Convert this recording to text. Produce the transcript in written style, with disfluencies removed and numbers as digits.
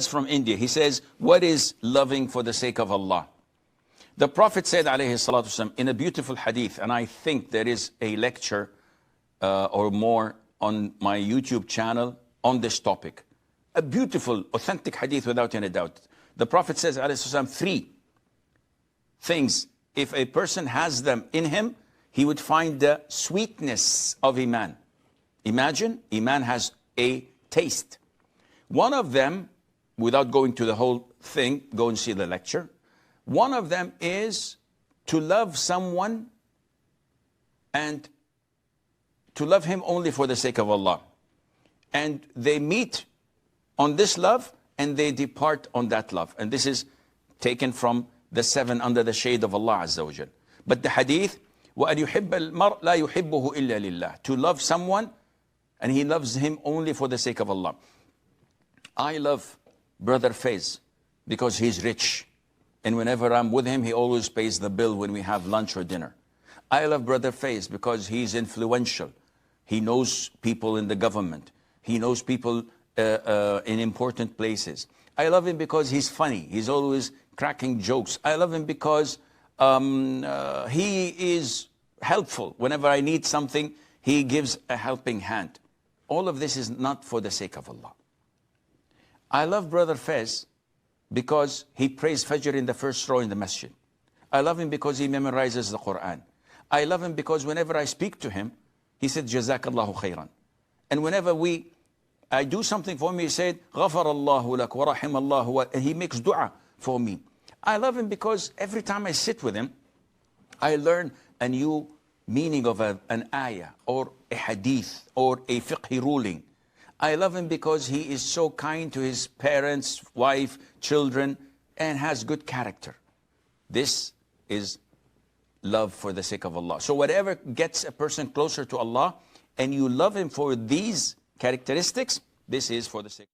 From India, he says, what is loving for the sake of Allah? The Prophet said, alayhi salatu wasalam, in a beautiful hadith, and I think there is a lecture or more on my YouTube channel on this topic. A beautiful, authentic hadith without any doubt. The Prophet says, alayhi salatu wasalam, 3 things, if a person has them in him, he would find the sweetness of Iman. Imagine, Iman has a taste. One of them, without going to the whole thing, go and see the lecture. One of them is to love someone and to love him only for the sake of Allah. And they meet on this love and they depart on that love. And this is taken from the 7 under the shade of Allah Azza wa Jal. But the hadith, وَأَنْ يُحِبَّ الْمَرْءَ لَا يُحِبُّهُ إِلَّا لِلَّهِ. To love someone and he loves him only for the sake of Allah. I love Brother Faiz because he's rich. And whenever I'm with him, he always pays the bill when we have lunch or dinner. I love Brother Faiz because he's influential. He knows people in the government. He knows people in important places. I love him because he's funny. He's always cracking jokes. I love him because he is helpful. Whenever I need something, he gives a helping hand. All of this is not for the sake of Allah. I love Brother Faiz because he prays Fajr in the first row in the masjid. I love him because he memorizes the Quran. I love him because whenever I speak to him, he said, Jazakallahu khairan. And whenever I do something for him, he said, Ghafarallahu lak wa rahimallahu wa, and he makes dua for me. I love him because every time I sit with him, I learn a new meaning of an ayah or a hadith or a fiqh ruling. I love him because he is so kind to his parents, wife, children, and has good character. This is love for the sake of Allah. So whatever gets a person closer to Allah, and you love him for these characteristics, this is for the sake